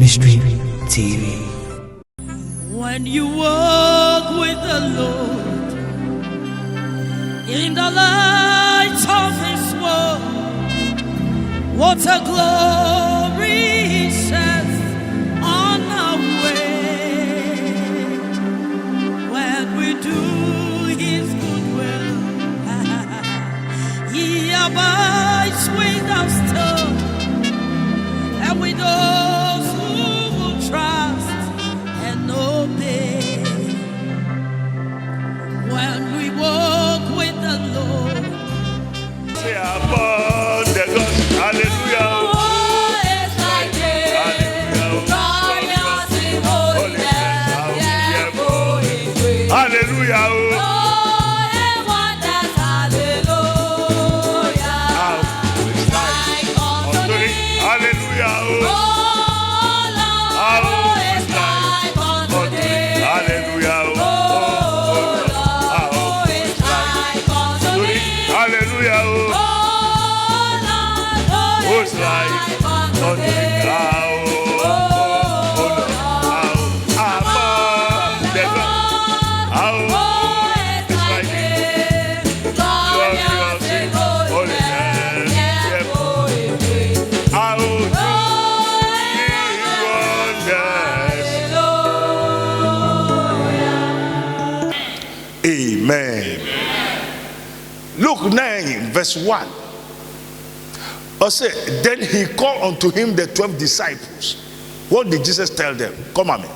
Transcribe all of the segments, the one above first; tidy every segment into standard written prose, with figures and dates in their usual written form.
Ministry TV. When you walk with the Lord in the light of His word, what a glory He sheds on our way. When we do His good will, He abides with us still, and with those who will trust and obey. When we walk with the Lord, say upon the gospel, hallelujah. oh, it's like it. Glorious in holiness, yeah, going great. Hallelujah. Oh, and wonders, hallelujah. Like unto thee, Hallelujah. oh, Lord, oh, it's like unto thee. Hallelujah. Oh, Lord, oh, it's like unto thee. Hallelujah. Oh, Lord, oh, it's like unto thee. Amen. Luke 9, verse 1. I say, then he called unto him the 12 disciples. What did Jesus tell them? Come on me.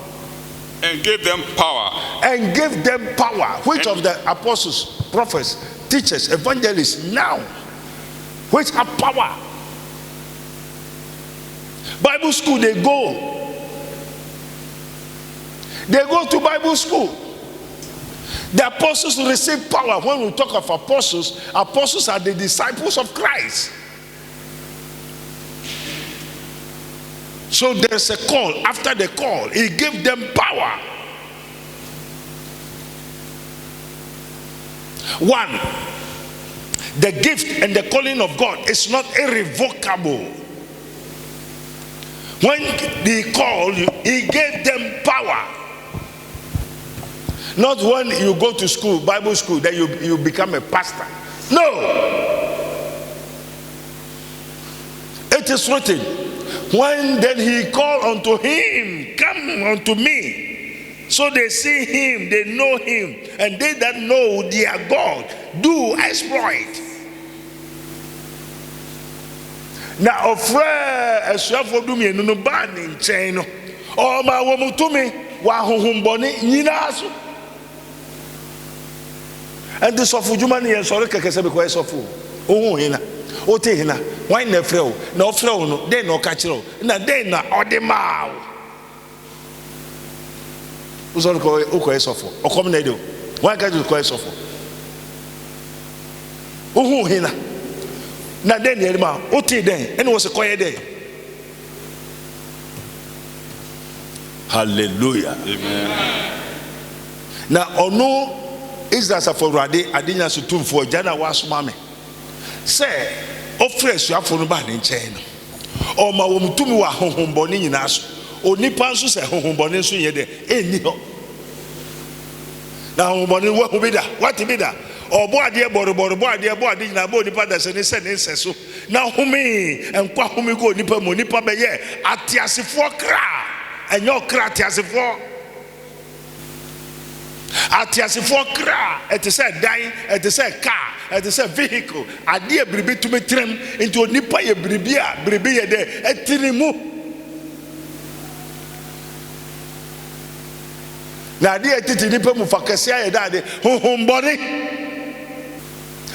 And gave them power. And gave them power. Which of the apostles, prophets, teachers, evangelists now, which have power? Bible school, they go. They go to Bible school. The apostles receive power. When we talk of apostles, apostles are the disciples of Christ. So there's a call. After the call, he gave them power. One, the gift and the calling of God is not irrevocable. When he called you, he gave them power. Not when you go to school, Bible school, then you become a pastor. No. It is written, when then he called unto him, come unto me. So they see him, they know him, and they that know their God do exploit. Now, ofre esuafo du me no ba ni nchen no. O ma wo mutumi wa hohombone nyina so. And the sofu juma ni ensore kekese be ko sofu. Ohun hina. O te hina. Why na freo? Na ofreo no, den na oka kire o. Na den na ode ma o. Uzon ko o ko sofu. Okom na de o. Why ka ju ko sofu? Ohun hina. Na den na ma o te den. Ene wo se koye den. Hallelujah. Amen. Na ono Israel saforade adinya sutumfo jana wasoma me se ofre suafo no ba ne nchen no o ma wo mutumi wa hohombone nyina so onipa nso se hohombone nso ye de eni ho na hohombone wo hu bida what bida obo ade boroboro bo ade nyina bo onipa da se ne nseso na humi enkwa humi ko onipa mo onipa be ye atiasefo kra enyo kra atiasefo atiasefo kra it is a dying, it is a car, it is a vehicle ade bribi to me trem into onipa ye bribi a bribi ye de etirimu na ade etiti nipa mu fakese aye dade hohombone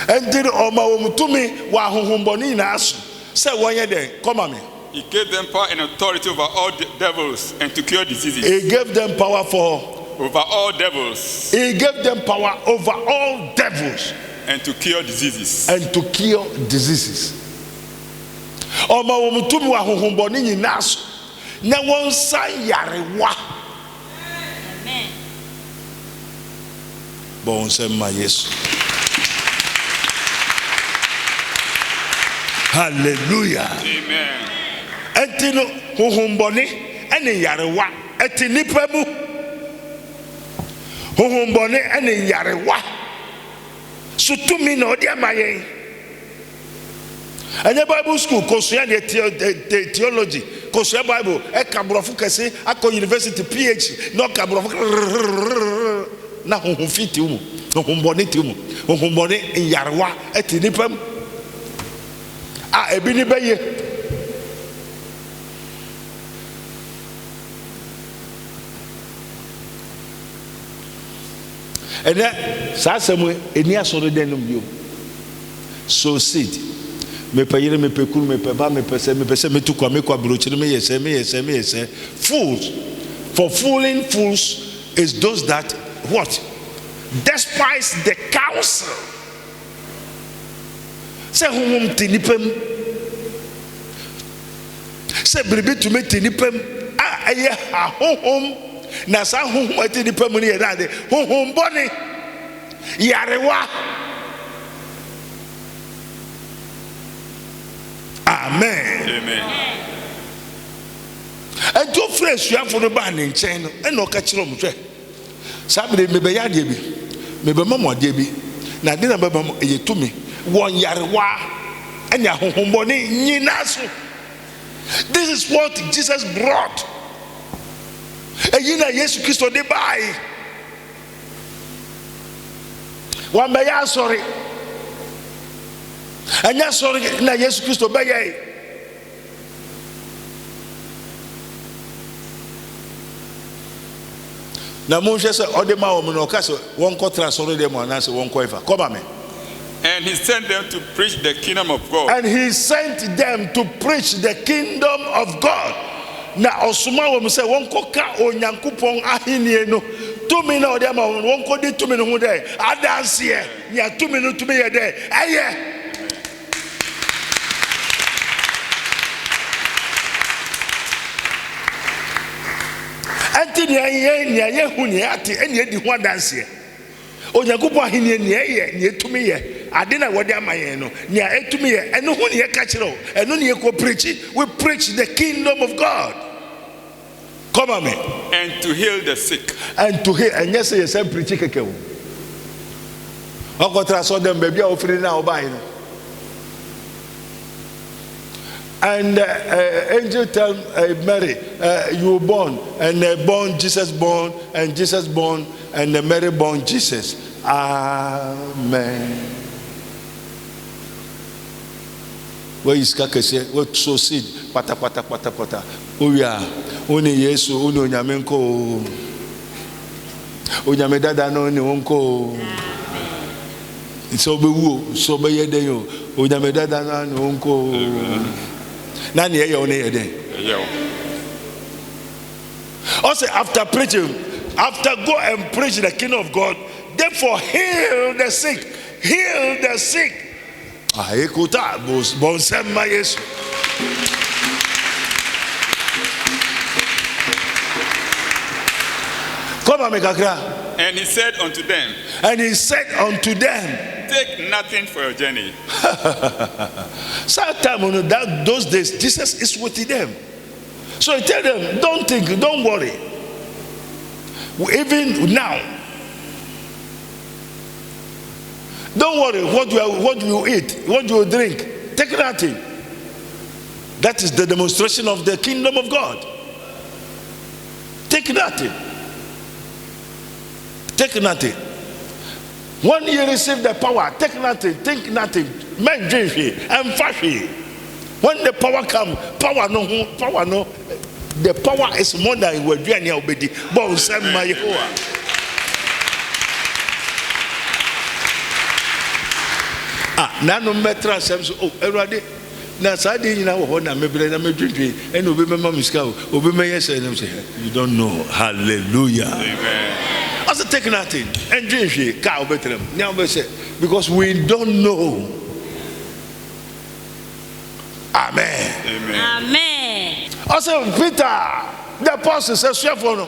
entiri o ma wo mutumi wa hohombone na aso se wonye de come me. He gave them power and authority over all devils and to cure diseases. He gave them power for over all devils. He gave them power over all devils and to cure diseases. And to cure diseases. Oma wo mutumi wa hohombone nyina so na wonsa yarewa. Amen. Bon se ma Yesu. Hallelujah. Amen. Entino hohombone ene yarewa eti nipa mu honhombone ene yarewa so tumi na odi amayen anya Bible school kosua de theology kosua Bible e kabrofo kese akọ university PhD no kabrofo na honhomfiti mu honhombone ti mu honhombone yarewa eti nipa mu ebi ni beye ene sa asemu eni asoro denum bio so seed me payire me pekuru me peba me pese me tukwa me kwa brochiri me yese fools. For fooling fools is those that what despise the counsel. Say honhom tinipem say bribe to me tinipem aye ha honhom na sa honhom tinipem ni ye dade honhom boni yarewa. Amen. And two friends you have for the band in China and no catch them. Saturday, maybe ya debi, maybe mama debi. Now, dinner baby to me 1 yarewa and ya homboni nyinaso. This is what Jesus brought. And you know, Jesus Christ they buy. One by ya sorry. And ya sorry na Jesus Christ obey. Na Moshe say odema o no ka so won ko transfer dem and say won ko ever come me. And he sent them to preach the kingdom of God. And he sent them to preach the kingdom of God. Na osuma wo say won ko ka onyankopon ahenie no tumi na odema won ko di tumi no hu dey adanse ye ya tumi no tumi ye dey eye. Anti ye hu ni ati eni edi ho adanse onyankopon ahenie ni ye ni etumi ye ade na wode amayen no ni etumi ye eno hu ni ye ka kire o eno ni ye ko preach. We preach the kingdom of God. Come on me. And to heal the sick. And to heal and yes you say preach keke o okotra so dem baby a ofiri na obai no. And angel tell Mary, you were born, and born Jesus born, and Jesus born, and Mary born Jesus. Amen. Where is Kakese? What so seed? Pata. Oh yeah. Oni Yesu, oni onyamenko. Onyamedada no ni onko. So be wo, so be yedeyo. Onyamedada no ni onko. Nani ye one ye den. Also after preaching, after go and preach the kingdom of God, therefore heal the sick. Heal the sick. Ekuta bon sema Yesu. Come on, Mekakra. And he said unto them, take nothing for your journey. Sometime those days, Jesus is with them. So he tell them, don't think, don't worry. Even now, don't worry what you eat, what you drink. Take nothing. That is the demonstration of the kingdom of God. Take nothing. Take nothing. When you receive the power, take nothing, think nothing. Men drink and fashion. When the power comes, power no. The power is more than what you are obedi. Bon send my Yehovah. Now no matter seems everybody. Now Saturday you know na me brother me drink and obi me mama miska obi me yes and say you don't know. Hallelujah. Amen. Also take nothing and drink car better now because we don't know. Amen. Amen. Also Peter the apostle says for no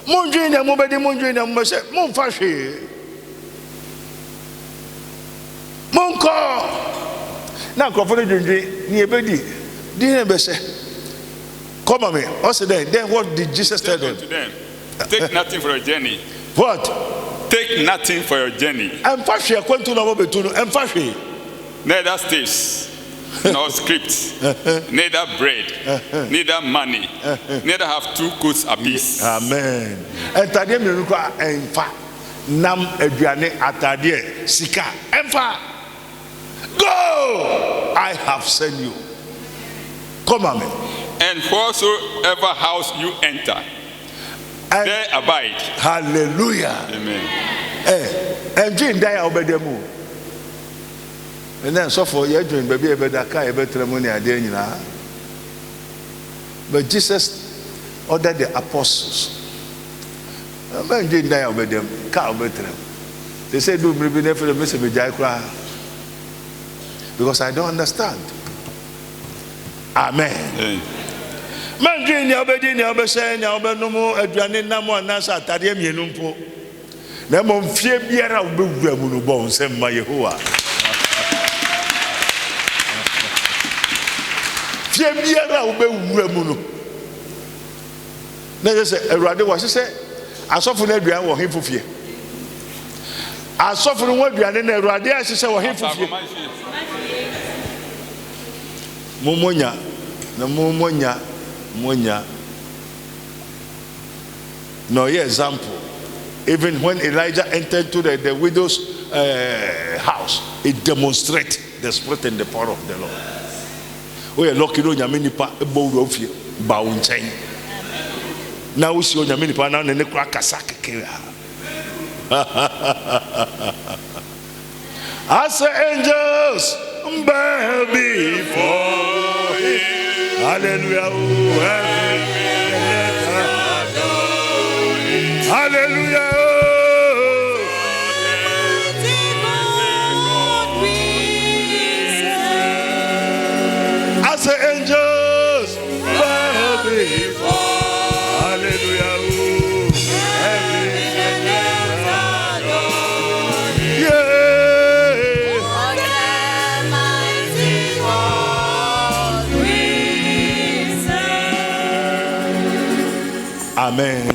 munjin na mobedi munjin na mo say mon fashe monko na crofo drink ni ebedi di na be say Come on, me. Also, then what did Jesus tell them? To them, take nothing for your journey. What? Take nothing for your journey. I'm fashion. I'm fashion. Neither staves, nor script, neither bread, neither money, neither have 2 coats apiece. Amen. And today me look and fa nam aduane atade sika emfa. Go! I have sent you. Come on, man. And whatsoever house you enter, there abide. Hallelujah. Amen. And dream die obedemu. And then so for your dream, baby, a better car, a better money, a day. But Jesus ordered the apostles. Man, dream die obey them, car better. They said, do maybe never the message with Jaikra. Because I don't understand. Amen. Man, dream the obedient, the obedient, the obedient, adrenaline, no more, Nasa, Tadium, Yenumpo. Nemo fear beer of Bubu bones, and my Yehoah. Fear beer of Bubu. Never say, a rather was said, I saw for Nedrian or him for fear. I saw for what you are in a radia, she said, or him for fear. Momonia, no Momonia, Monia. No, yeah, example. Even when Elijah entered to the widow's house, it demonstrates the spirit and the power of the Lord. We are lucky to Yaminipa, a bowl of you, bowing chain. Now we see Yaminipa now and the crack a sack. As the angels bow before him. Hallelujah. Hallelujah. As the angels bow before. Hallelujah. Amen.